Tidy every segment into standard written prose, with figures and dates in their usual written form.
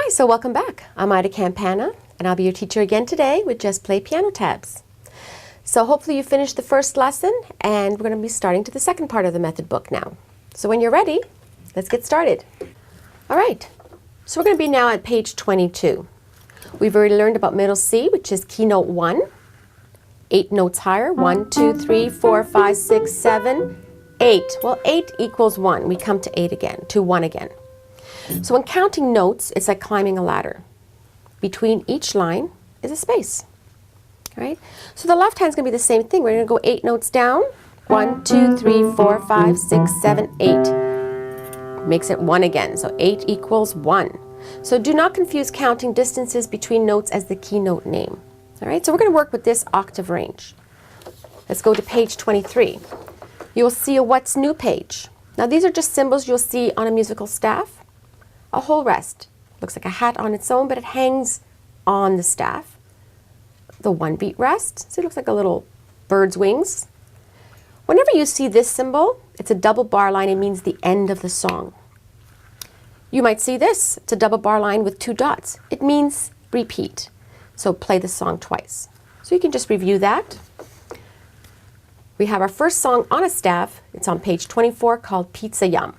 Hi, so welcome back. I'm Ida Campana, and I'll be your teacher again today with Just Play Piano Tabs. So hopefully you finished the first lesson, and we're going to be starting to the second part of the method book now. So when you're ready, let's get started. All right, so we're going to be now at page 22. We've already learned about middle C, which is keynote 1, 8 notes higher, 1, 2, 3, 4, 5, 6, 7, 8. Well, 8 equals 1. We come to 8 again, to 1 again. So when counting notes, it's like climbing a ladder. Between each line is a space. All right? So the left hand's going to be the same thing. We're going to go 8 notes down. 1, 2, 3, 4, 5, 6, 7, 8. Makes it 1 again. So 8 equals 1. So do not confuse counting distances between notes as the keynote name. All right? So we're going to work with this octave range. Let's go to page 23. You'll see a What's New page. Now these are just symbols you'll see on a musical staff. A whole rest. Looks like a hat on its own, but it hangs on the staff. The one beat rest. See, it looks like a little bird's wings. Whenever you see this symbol, it's a double bar line. It means the end of the song. You might see this. It's a double bar line with 2 dots. It means repeat. So play the song twice. So you can just review that. We have our first song on a staff. It's on page 24 called Pizza Yum.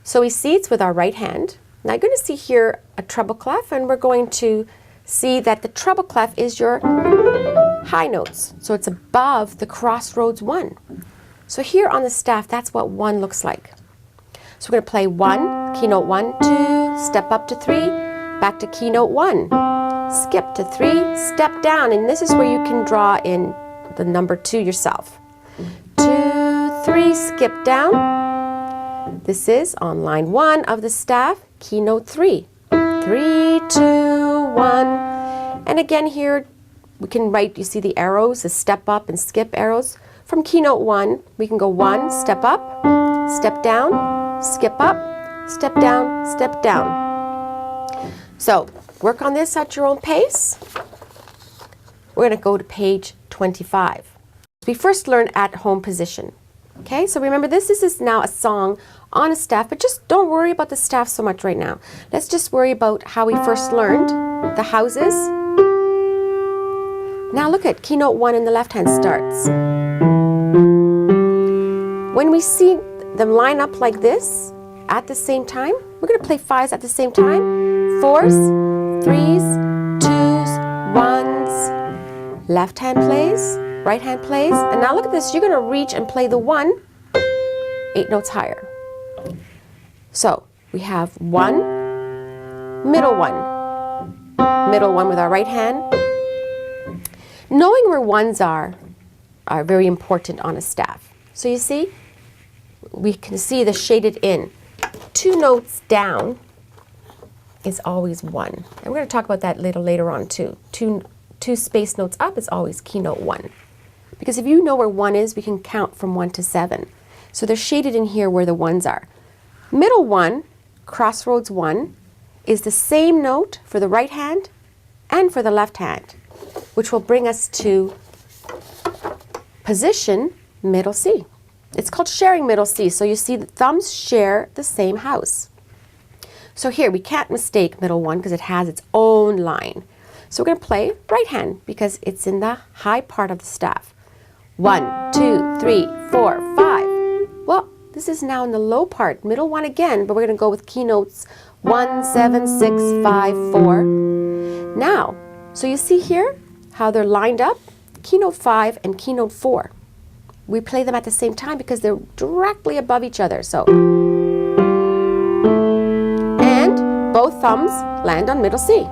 So we see it's with our right hand. Now you're going to see here a treble clef, and we're going to see that the treble clef is your high notes. So it's above the crossroads 1. So here on the staff, that's what 1 looks like. So we're going to play 1, keynote 1, 2, step up to 3, back to keynote 1, skip to 3, step down, and this is where you can draw in the number 2 yourself. 2, 3, skip down. This is on line 1 of the staff, keynote 3. 3, 2, 1. And again here, we can write, you see the arrows, the step up and skip arrows. From keynote 1, we can go 1, step up, step down, skip up, step down, step down. So work on this at your own pace. We're going to go to page 25. We first learned at home position. Okay, so remember this is now a song on a staff, but just don't worry about the staff so much right now. Let's just worry about how we first learned the houses. Now look at keynote 1 in the left hand starts. When we see them line up like this at the same time, we're going to play 5s at the same time. 4s, 3s, 2s, 1s. Left hand plays, right hand plays, and now look at this. You're going to reach and play the 1 8 notes higher. So we have 1, middle 1 with our right hand. Knowing where 1s are very important on a staff. So you see, we can see the shaded in. 2 notes down is always 1. And we're going to talk about that later on too. 2 space notes up is always keynote 1. Because if you know where 1 is, we can count from 1 to 7. So they're shaded in here where the 1s are. Middle 1, crossroads 1, is the same note for the right hand and for the left hand, which will bring us to position middle C. It's called sharing middle C. So you see the thumbs share the same house. So here we can't mistake middle 1 because it has its own line. So we're going to play right hand because it's in the high part of the staff. 1, 2, 3, 4, 5. Well, this is now in the low part, middle 1 again, but we're going to go with keynotes 1, 7, 6, 5, 4. Now, so you see here how they're lined up? Keynote 5 and keynote 4. We play them at the same time because they're directly above each other. So, and both thumbs land on middle C.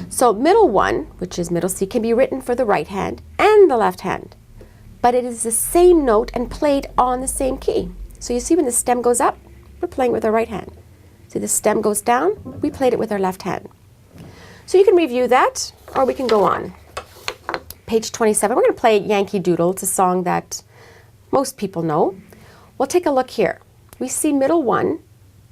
So middle 1, which is middle C, can be written for the right hand and the left hand. But it is the same note and played on the same key. So you see when the stem goes up, we're playing with our right hand. See the stem goes down, we played it with our left hand. So you can review that, or we can go on. Page 27, we're going to play Yankee Doodle. It's a song that most people know. We'll take a look here. We see middle 1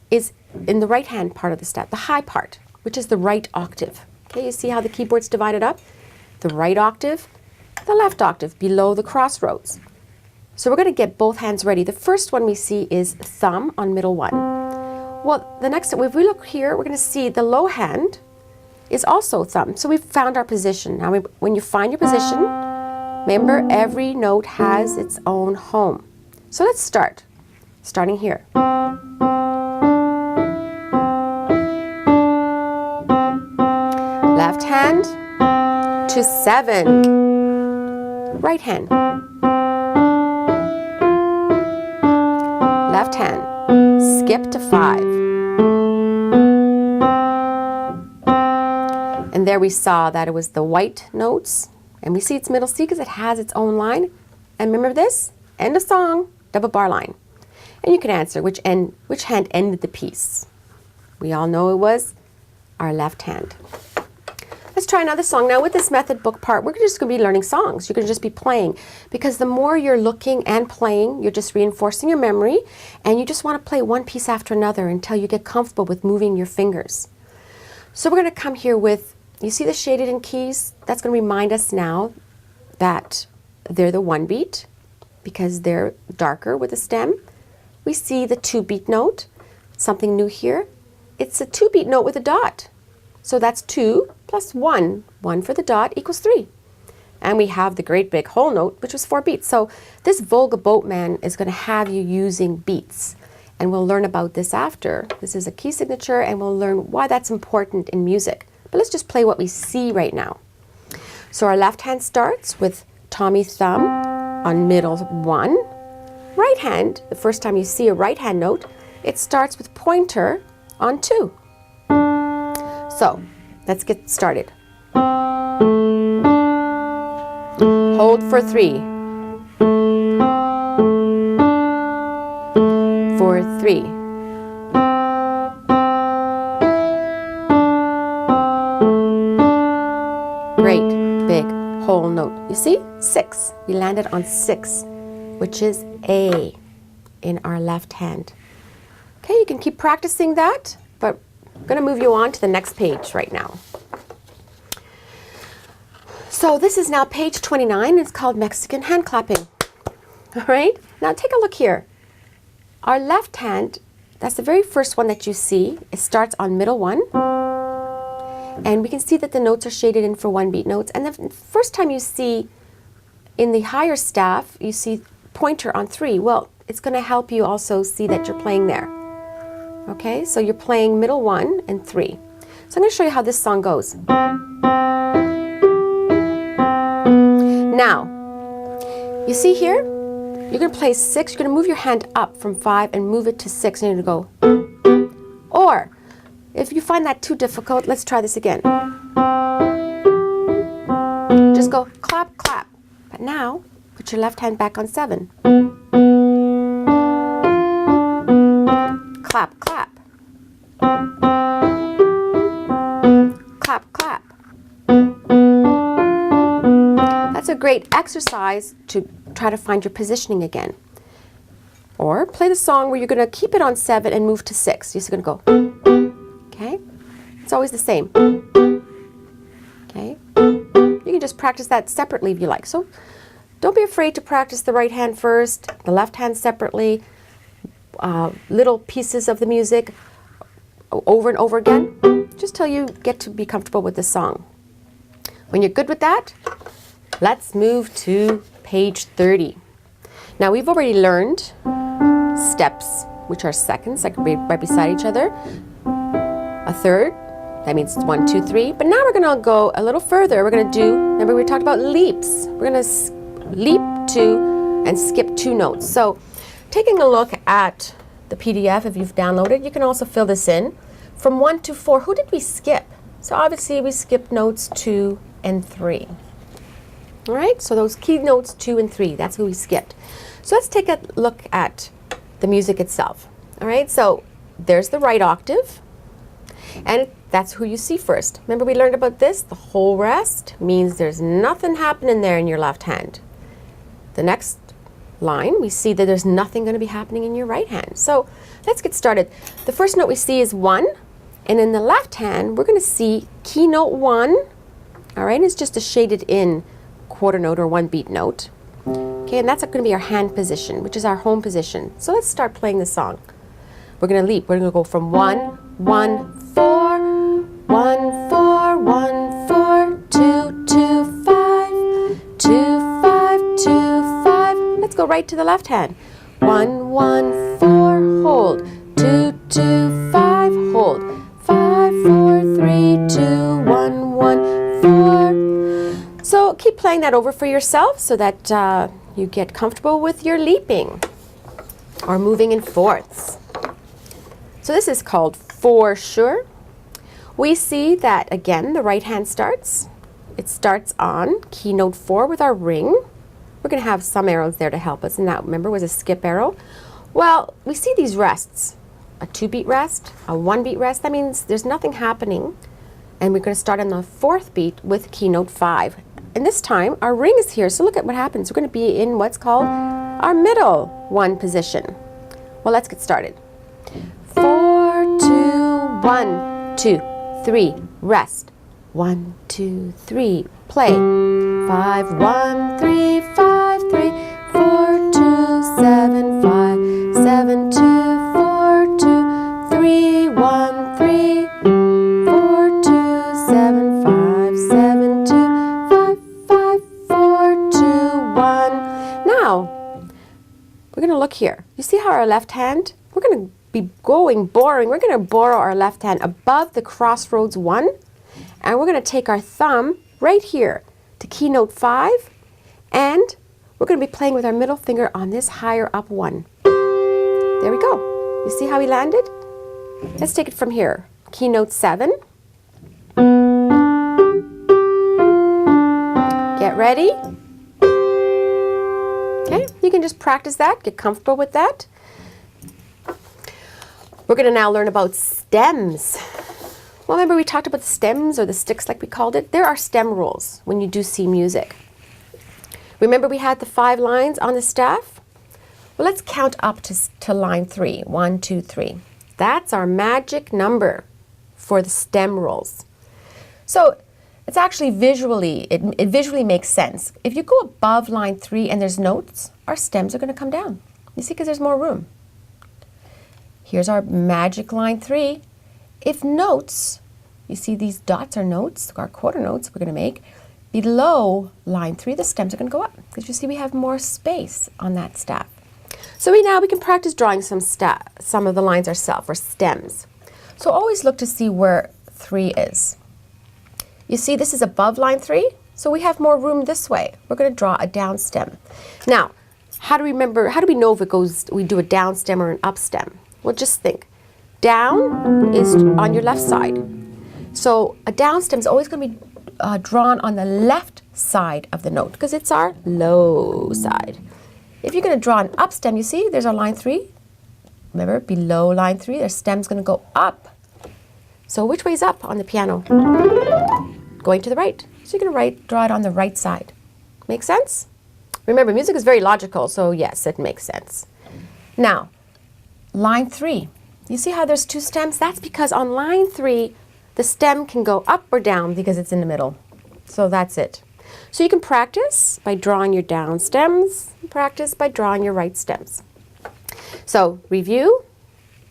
is in the right hand part of the staff, the high part, which is the right octave. Okay, you see how the keyboard's divided up? The right octave, the left octave below the crossroads. So we're going to get both hands ready. The first one we see is thumb on middle 1. Well, the next, if we look here, we're going to see the low hand is also thumb. So we've found our position. Now, when you find your position, remember every note has its own home. So let's start. Starting here. Left hand to 7. Right hand. Left hand. Skip to 5. And there we saw that it was the white notes. And we see its middle C because it has its own line. And remember this? End of song, double bar line. And you can answer which hand ended the piece. We all know it was our left hand. Let's try another song. Now with this method book part, we're just going to be learning songs. You're going to just be playing. Because the more you're looking and playing, you're just reinforcing your memory. And you just want to play one piece after another until you get comfortable with moving your fingers. So we're going to come here with, you see the shaded in keys? That's going to remind us now that they're the 1 beat because they're darker with the stem. We see the 2 beat note. Something new here. It's a 2 beat note with a dot. So that's 2 plus 1. 1 for the dot equals 3. And we have the great big whole note, which was 4 beats. So this Volga Boatman is going to have you using beats. And we'll learn about this after. This is a key signature, and we'll learn why that's important in music. But let's just play what we see right now. So our left hand starts with Tommy thumb on middle 1. Right hand, the first time you see a right hand note, it starts with pointer on 2. So, let's get started. Hold for 3. For 3. Great big whole note. You see? 6. We landed on 6, which is A in our left hand. Okay, you can keep practicing that, but I'm going to move you on to the next page right now. So this is now page 29. It's called Mexican hand clapping. All right, now take a look here. Our left hand, that's the very first one that you see. It starts on middle 1. And we can see that the notes are shaded in for 1 beat notes. And the first time you see in the higher staff, you see pointer on 3. Well, it's going to help you also see that you're playing there. Okay, so you're playing middle 1 and 3. So I'm going to show you how this song goes. Now, you see here, you're going to play 6. You're going to move your hand up from 5 and move it to 6, and you're going to go. Or, if you find that too difficult, let's try this again. Just go clap, clap. But now, put your left hand back on 7. Clap, clap. Clap, clap. That's a great exercise to try to find your positioning again. Or play the song where you're going to keep it on 7 and move to 6. You're just going to go. Okay? It's always the same. Okay? You can just practice that separately if you like. So don't be afraid to practice the right hand first, the left hand separately. Little pieces of the music over and over again, just till you get to be comfortable with the song. When you're good with that, let's move to page 30. Now we've already learned steps, which are seconds, like right beside each other. A third, that means 1, 2, 3. But now we're going to go a little further. We're going to do, remember we talked about leaps. We're going to leap 2 and skip 2 notes. So taking a look at the PDF, if you've downloaded, you can also fill this in. From 1 to 4, who did we skip? So obviously we skipped notes 2 and 3. All right, so those key notes 2 and 3, that's who we skipped. So let's take a look at the music itself. All right, so there's the right octave, and that's who you see first. Remember we learned about this? The whole rest means there's nothing happening there in your left hand. The next line, we see that there's nothing going to be happening in your right hand. So let's get started. The first note we see is 1, and in the left hand, we're going to see key note 1. All right, it's just a shaded in quarter note or 1 beat note. Okay, and that's going to be our hand position, which is our home position. So let's start playing the song. We're going to leap. We're going to go from 1, 1, 4, 1, 4, 1, 4, 2, 2, 5, 2, 5, 2, 5. Let's go right to the left hand. 1, 1, 4, hold. 2, 2, 5, hold. 5, 4, 3, 2, 1, 1, 4. So keep playing that over for yourself so that you get comfortable with your leaping or moving in fourths. So this is called for sure. We see that again the right hand starts. It starts on key note 4 with our ring. We're going to have some arrows there to help us, and that, remember, was a skip arrow. Well, we see these rests. A 2-beat rest, a 1-beat rest. That means there's nothing happening. And we're going to start on the 4th beat with key note 5. And this time our ring is here. So look at what happens. We're going to be in what's called our middle 1 position. Well, let's get started. 4, 2, 1, 2, 3, rest. 1, 2, 3, play. 5, 1, 3, 5, 3, 4, 2, 7, 5, 7, 2, 4, 2, 3, 1, 3, 4, 2, 7, 5, 7, 2, 5, 5, 4, 2, 1. Now, we're going to look here. You see how our left hand, we're going to be boring. We're going to borrow our left hand above the crossroads 1, and we're going to take our thumb right here to key note 5, and we're going to be playing with our middle finger on this higher up 1. There we go. You see how we landed? Let's take it from here. Key note 7. Get ready. Okay, you can just practice that, get comfortable with that. We're going to now learn about stems. Well, remember we talked about the stems, or the sticks like we called it? There are stem rules when you do see music. Remember we had the 5 lines on the staff? Well, let's count up to line 3. 1, 2, 3. That's our magic number for the stem rules. So it's actually visually, it visually makes sense. If you go above line 3 and there's notes, our stems are going to come down. You see, because there's more room. Here's our magic line 3. If notes, you see these dots are notes, our quarter notes we're going to make, below line 3, the stems are going to go up, because you see we have more space on that staff. So now we can practice drawing some of the lines ourselves, or stems. So always look to see where 3 is. You see this is above line 3, so we have more room this way. We're going to draw a down stem. Now, how do we know if we do a down stem or an up stem? Well, just think. Down is on your left side. So a down stem is always going to be drawn on the left side of the note, because it's our low side. If you're going to draw an up stem, you see there's our line 3. Remember, below line 3, their stem's going to go up. So which way's up on the piano? Going to the right. So you're going to draw it on the right side. Make sense? Remember, music is very logical, so yes, it makes sense. Now, line 3. You see how there's 2 stems? That's because on line 3, the stem can go up or down because it's in the middle. So that's it. So you can practice by drawing your down stems, practice by drawing your right stems. So review,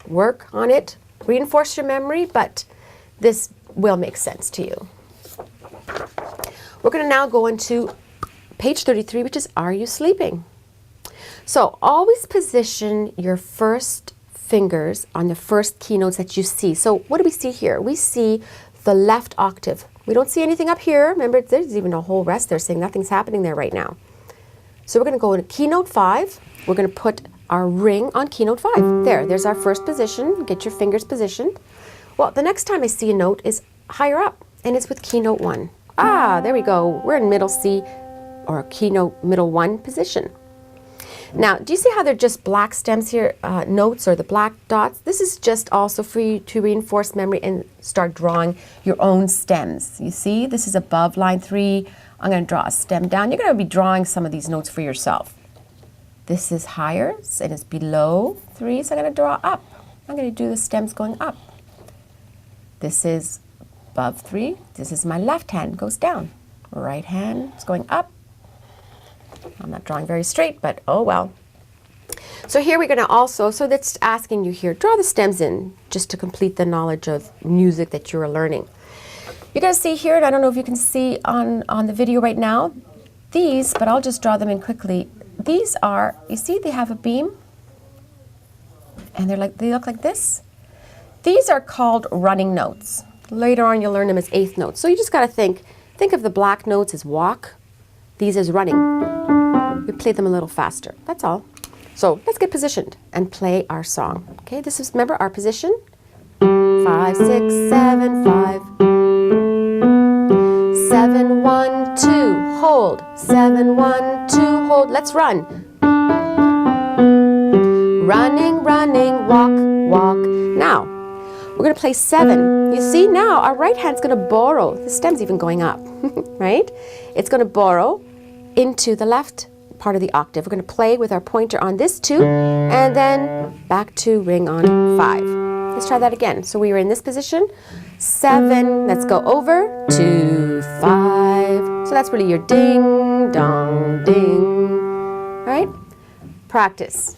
work on it, reinforce your memory, but this will make sense to you. We're going to now go into page 33, which is Are You Sleeping? So always position your first fingers on the first key notes that you see. So what do we see here? We see the left octave. We don't see anything up here. Remember, there's even a whole rest there saying nothing's happening there right now. So we're going to go into key note 5. We're going to put our ring on key note 5. There's our first position. Get your fingers positioned. Well, the next time I see a note is higher up, and it's with key note 1. Ah, there we go. We're in middle C, or key note middle 1 position. Now, do you see how they're just black stems here, notes, or the black dots? This is just also for you to reinforce memory and start drawing your own stems. You see, this is above line 3. I'm going to draw a stem down. You're going to be drawing some of these notes for yourself. This is higher, and it's below 3, so I'm going to draw up. I'm going to do the stems going up. This is above 3. This is my left hand, goes down. Right hand is going up. I'm not drawing very straight, but oh well. So here we're going to also, so that's asking you here, draw the stems in just to complete the knowledge of music that you're learning. You're going to see here, and I don't know if you can see on the video right now, these, but I'll just draw them in quickly. These are, you see they have a beam, and they look like this. These are called running notes. Later on you'll learn them as eighth notes. So you just got to think of the black notes as walk, these as running. We play them a little faster, that's all. So let's get positioned and play our song. Okay, this is, remember our position? 5, 6, 7, 5. 7, 1, 2, hold. 7, 1, 2, hold. Let's run. Running, running, walk, walk. Now, we're going to play 7. You see now our right hand's going to borrow. The stem's even going up, right? It's going to borrow into the left part of the octave. We're going to play with our pointer on this 2 and then back to ring on 5. Let's try that again. So we were in this position. 7, let's go over, 2, 5. So that's really your ding, dong, ding. All right? Practice.